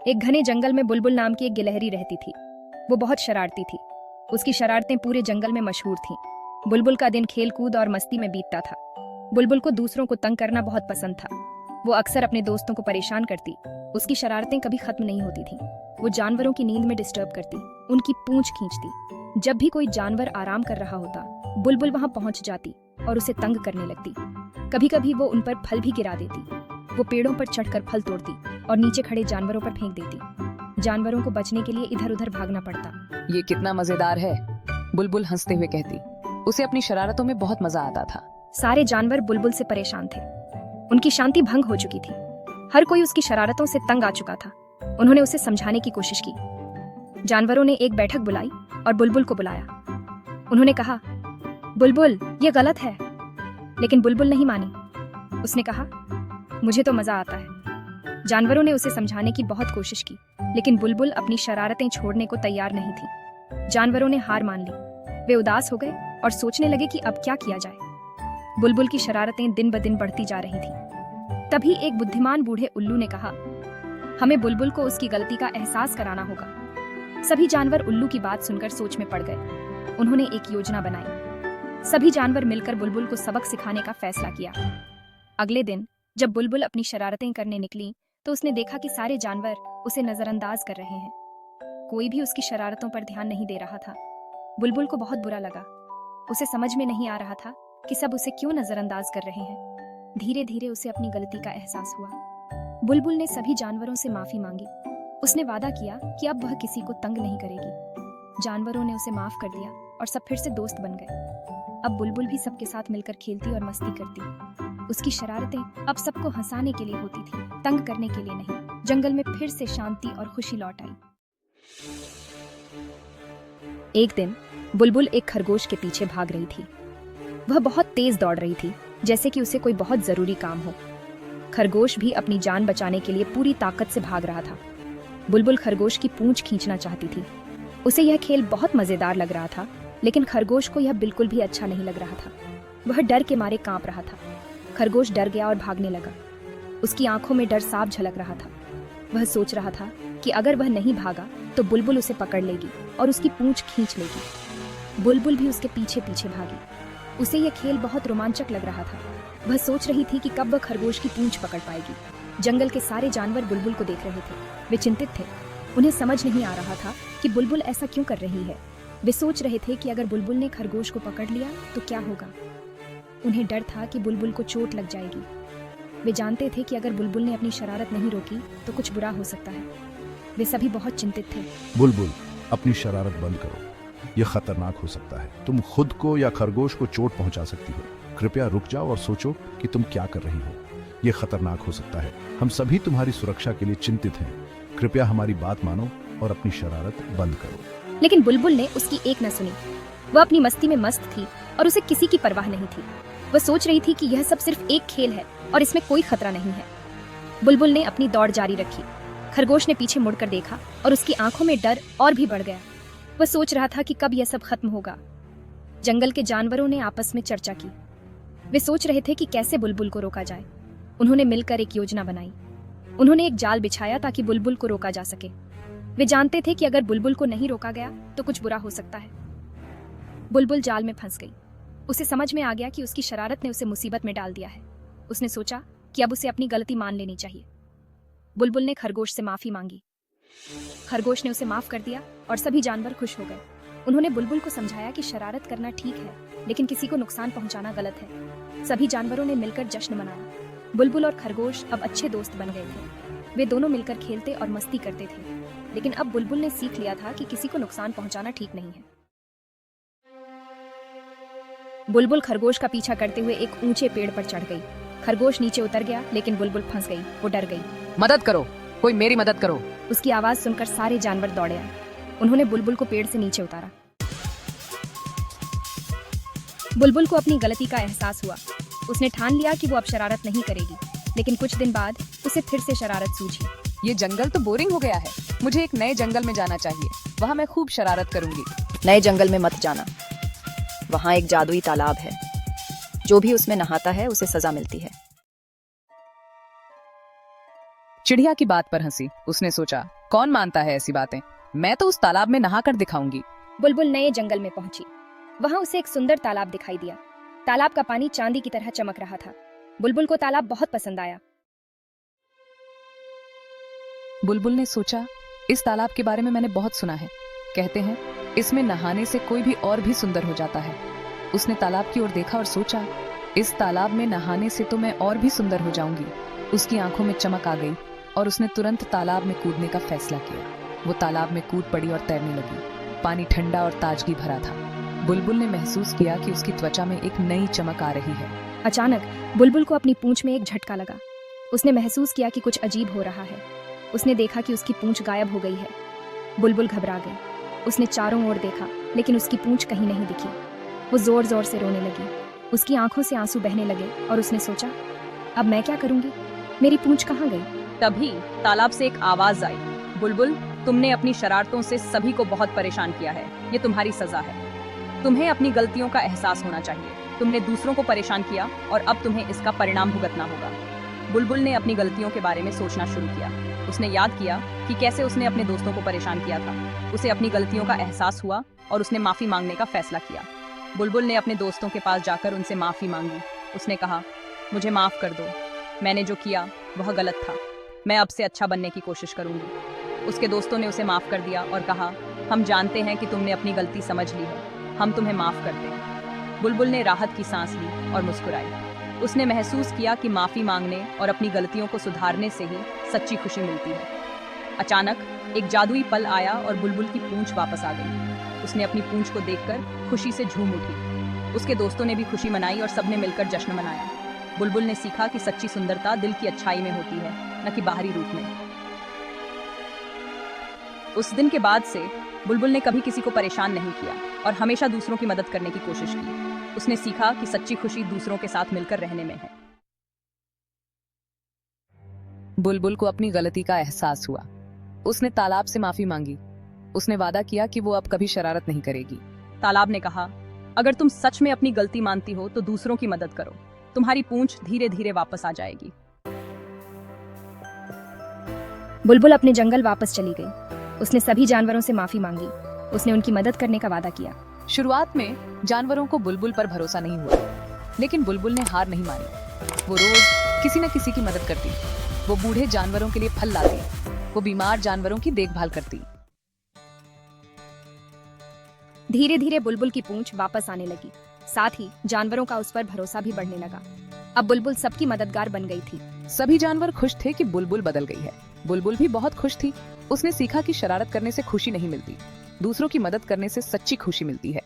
एक घने जंगल में बुलबुल नाम की एक गिलहरी रहती थी। वो बहुत शरारती थी। उसकी शरारतें पूरे जंगल में मशहूर थीं। बुलबुल का दिन खेल कूद और मस्ती में बीतता था। बुलबुल को दूसरों को तंग करना बहुत पसंद था। वो अक्सर अपने दोस्तों को परेशान करती। उसकी शरारतें कभी खत्म नहीं होती थीं। वो जानवरों की नींद में डिस्टर्ब करती, उनकी पूंछ खींचती। जब भी कोई जानवर आराम कर रहा होता, बुलबुल वहां पहुंच जाती और उसे तंग करने लगती। कभी कभी वो उन पर फल भी गिरा देती। वो पेड़ों पर चढ़कर फल तोड़ती और नीचे खड़े जानवरों पर फेंक देती। जानवरों को बचने के लिए इधर उधर भागना पड़ता। ये कितना मजेदार है, बुलबुल हंसते हुए कहती। उसे अपनी शरारतों में बहुत मजा आता था। सारे जानवर बुलबुल से परेशान थे। उनकी शांति भंग हो चुकी थी। हर कोई उसकी शरारतों से तंग आ चुका था। उन्होंने उसे समझाने की कोशिश की। जानवरों ने एक बैठक बुलाई और बुलबुल को बुलाया। उन्होंने कहा, बुलबुल, ये गलत है। लेकिन बुलबुल नहीं मानी। उसने कहा, मुझे तो मजा आता है। जानवरों ने उसे समझाने की बहुत कोशिश की, लेकिन बुलबुल अपनी शरारतें छोड़ने को तैयार नहीं थी। जानवरों ने हार मान ली। वे उदास हो गए और सोचने लगे कि अब क्या किया जाए। बुलबुल की शरारतें दिन ब दिन बढ़ती जा रही थीं। तभी एक बुद्धिमान बूढ़े उल्लू ने कहा, हमें बुलबुल को उसकी गलती का एहसास कराना होगा। सभी जानवर उल्लू की बात सुनकर सोच में पड़ गए। उन्होंने एक योजना बनाई। सभी जानवर मिलकर बुलबुल को सबक सिखाने का फैसला किया। अगले दिन जब बुलबुल अपनी शरारतें करने निकली, तो उसने देखा कि सारे जानवर उसे नजरअंदाज कर रहे हैं। कोई भी उसकी शरारतों पर ध्यान नहीं दे रहा था। बुलबुल को बहुत बुरा लगा। उसे समझ में नहीं आ रहा था कि सब उसे क्यों नजरअंदाज कर रहे हैं। धीरे धीरे उसे अपनी गलती का एहसास हुआ। बुलबुल ने सभी जानवरों से माफी मांगी। उसने वादा किया कि अब वह किसी को तंग नहीं करेगी। जानवरों ने उसे माफ कर दिया और सब फिर से दोस्त बन गए। अब बुलबुल भी सबके साथ मिलकर खेलती और मस्ती करती। उसकी शरारतें अब सबको हंसाने के लिए होती थी, तंग करने के लिए नहीं। जंगल में फिर से शांति और खुशी लौट आई। एक दिन बुलबुल एक खरगोश के पीछे भाग रही थी। वह बहुत तेज दौड़ रही थी, जैसे कि उसे कोई बहुत जरूरी काम हो। खरगोश भी अपनी जान बचाने के लिए पूरी ताकत से भाग रहा था। बुलबुल खरगोश की पूंछ खींचना चाहती थी। उसे यह खेल बहुत मजेदार लग रहा था, लेकिन खरगोश को यह बिल्कुल भी अच्छा नहीं लग रहा था। वह डर के मारे कांप रहा था। खरगोश डर गया और भागने लगा। उसकी आंखों में डर साफ झलक रहा था। वह सोच रहा था कि अगर वह नहीं भागा तो बुलबुल उसे पकड़ लेगी और उसकी पूंछ खींच लेगी। बुलबुल भी उसके पीछे पीछे भागी। उसे यह खेल बहुत रोमांचक लग रहा था। वह सोच रही थी कि कब वह खरगोश की पूंछ पकड़ पाएगी। जंगल के सारे जानवर बुलबुल को देख रहे थे। वे चिंतित थे। उन्हें समझ नहीं आ रहा था कि बुलबुल ऐसा क्यों कर रही है। वे सोच रहे थे कि अगर बुलबुल ने खरगोश को पकड़ लिया तो क्या होगा। उन्हें डर था कि बुलबुल को चोट लग जाएगी। वे जानते थे कि अगर बुलबुल ने अपनी शरारत नहीं रोकी तो कुछ बुरा हो सकता है। वे सभी बहुत चिंतित थे। बुलबुल, अपनी शरारत बंद करो। यह खतरनाक हो सकता है। तुम खुद को या खरगोश को चोट पहुंचा सकती हो। कृपया रुक जाओ और सोचो कि तुम क्या कर रही हो। यह खतरनाक हो सकता है। हम सभी तुम्हारी सुरक्षा के लिए चिंतित हैं। कृपया हमारी बात मानो और अपनी शरारत बंद करो। लेकिन बुलबुल ने उसकी एक न सुनी। वह अपनी मस्ती में मस्त थी और उसे किसी की परवाह नहीं थी। वह सोच रही थी कि यह सब सिर्फ एक खेल है और इसमें कोई खतरा नहीं है। बुलबुल ने अपनी दौड़ जारी रखी। खरगोश ने पीछे मुड़कर देखा और उसकी आंखों में डर और भी बढ़ गया। वह सोच रहा था कि कब यह सब खत्म होगा। जंगल के जानवरों ने आपस में चर्चा की। वे सोच रहे थे कि कैसे बुलबुल को रोका जाए। उन्होंने मिलकर एक योजना बनाई। उन्होंने एक जाल बिछाया ताकि बुलबुल को रोका जा सके। वे जानते थे कि अगर बुलबुल को नहीं रोका गया तो कुछ बुरा हो सकता है। बुलबुल जाल में फंस गई। उसे समझ में आ गया कि उसकी शरारत ने उसे मुसीबत में डाल दिया है। उसने सोचा कि अब उसे अपनी गलती मान लेनी चाहिए। बुलबुल ने खरगोश से माफी मांगी। खरगोश ने उसे माफ कर दिया और सभी जानवर खुश हो गए। उन्होंने बुलबुल को समझाया कि शरारत करना ठीक है, लेकिन किसी को नुकसान पहुंचाना गलत है। सभी जानवरों ने मिलकर जश्न मनाया। बुलबुल और खरगोश अब अच्छे दोस्त बन गए थे। वे दोनों मिलकर खेलते और मस्ती करते थे। लेकिन अब बुलबुल ने सीख लिया था कि किसी को नुकसान पहुंचाना ठीक नहीं है। बुलबुल खरगोश का पीछा करते हुए एक ऊंचे पेड़ पर चढ़ गई। खरगोश नीचे उतर गया, लेकिन बुलबुल फंस गई। वो डर गई। मदद करो, कोई मेरी मदद करो। उसकी आवाज सुनकर सारे जानवर दौड़े आए। उन्होंने बुलबुल को पेड़ से नीचे उतारा। बुलबुल को अपनी गलती का एहसास हुआ। उसने ठान लिया कि वो अब शरारत नहीं करेगी। लेकिन कुछ दिन बाद उसे फिर से शरारत सूझी। ये जंगल तो बोरिंग हो गया है। मुझे एक नए जंगल में जाना चाहिए। वहाँ मैं खूब शरारत करूंगी। नए जंगल में मत जाना। वहाँ एक जादुई तालाब है। जो भी उसमें नहाता है उसे सजा मिलती है। चिड़िया की बात पर हंसी। उसने सोचा, कौन मानता है ऐसी बातें, मैं तो उस तालाब में नहाकर दिखाऊंगी। बुलबुल नए जंगल में पहुंची। वहां उसे एक सुंदर तालाब दिखाई दिया। तालाब का पानी चांदी की तरह चमक रहा था। बुलबुल को तालाब बहुत पसंद आया। बुलबुल ने सोचा, इस तालाब के बारे में मैंने बहुत सुना है। कहते हैं इसमें नहाने से कोई भी और भी सुंदर हो जाता है। उसने तालाब की ओर देखा और सोचा, इस तालाब में नहाने से तो मैं और भी सुंदर हो जाऊंगी। उसकी आंखों में चमक आ गई और उसने तुरंत तालाब में कूदने का फैसला किया। वो तालाब में कूद पड़ी और तैरने लगी। पानी ठंडा और ताजगी भरा था। बुलबुल ने महसूस किया कि उसकी त्वचा में एक नई चमक आ रही है। अचानक बुलबुल को अपनी पूंछ में एक झटका लगा। उसने महसूस किया कि कुछ अजीब हो रहा है। उसने देखा कि उसकी पूंछ गायब हो गई है। बुलबुल घबरा गई। उसने चारों ओर देखा, लेकिन उसकी पूंछ कहीं नहीं दिखी। वो जोर जोर से रोने लगी। उसकी आंखों से आंसू बहने लगे और उसने सोचा, अब मैं क्या करूंगी? मेरी पूंछ कहाँ गई? तभी तालाब से एक आवाज आई, बुलबुल, तुमने अपनी शरारतों से सभी को बहुत परेशान किया है। ये तुम्हारी सजा है। तुम्हें अपनी गलतियों का एहसास होना चाहिए। तुमने दूसरों को परेशान किया और अब तुम्हें इसका परिणाम भुगतना होगा। बुलबुल ने अपनी गलतियों के बारे में सोचना शुरू किया। उसने याद किया कि कैसे उसने अपने दोस्तों को परेशान किया था। उसे अपनी गलतियों का एहसास हुआ और उसने माफी मांगने का फैसला किया। बुलबुल ने अपने दोस्तों के पास जाकर उनसे माफी मांगी। उसने कहा, मुझे माफ कर दो, मैंने जो किया वह गलत था। मैं अब से अच्छा बनने की कोशिश करूंगी। उसके दोस्तों ने उसे माफ कर दिया और कहा, हम जानते हैं कि तुमने अपनी गलती समझ ली है, हम तुम्हें माफ करते हैं। बुलबुल ने राहत की सांस ली और मुस्कुराई। उसने महसूस किया कि माफी मांगने और अपनी गलतियों को सुधारने से ही सच्ची खुशी मिलती है। अचानक एक जादुई पल आया और बुलबुल की पूंछ वापस आ गई। उसने अपनी पूंछ को देखकर खुशी से झूम उठी। उसके दोस्तों ने भी खुशी मनाई और सबने मिलकर जश्न मनाया। बुलबुल ने सीखा कि सच्ची सुंदरता दिल की अच्छाई में होती है, न कि बाहरी रूप में। उस दिन के बाद से बुलबुल ने कभी किसी को परेशान नहीं किया और हमेशा दूसरों की मदद करने की कोशिश की। उसने सीखा कि सच्ची खुशी दूसरों के साथ मिलकर रहने में है। बुलबुल को अपनी गलती का एहसास हुआ। उसने तालाब से माफी मांगी। उसने वादा किया कि वो अब कभी शरारत नहीं करेगी। तालाब ने कहा, अगर तुम सच में अपनी गलती मानती हो तो दूसरों की मदद करो। तुम्हारी पूंछ धीरे धीरे वापस आ जाएगी। बुलबुल अपने जंगल वापस चली गई। उसने सभी जानवरों से माफी मांगी। उसने उनकी मदद करने का वादा किया। शुरुआत में जानवरों को बुलबुल पर भरोसा नहीं हुआ, लेकिन बुलबुल ने हार नहीं मानी। वो रोज किसी न किसी की मदद करती। वो बूढ़े जानवरों के लिए फल लाती। वो बीमार जानवरों की देखभाल करती। धीरे धीरे बुलबुल की पूंछ वापस आने लगी। साथ ही जानवरों का उस पर भरोसा भी बढ़ने लगा। अब बुलबुल सबकी मददगार बन गई थी। सभी जानवर खुश थे कि बुलबुल बदल गई है। बुलबुल भी बहुत खुश थी। उसने सीखा कि शरारत करने से खुशी नहीं मिलती, दूसरों की मदद करने से सच्ची खुशी मिलती है।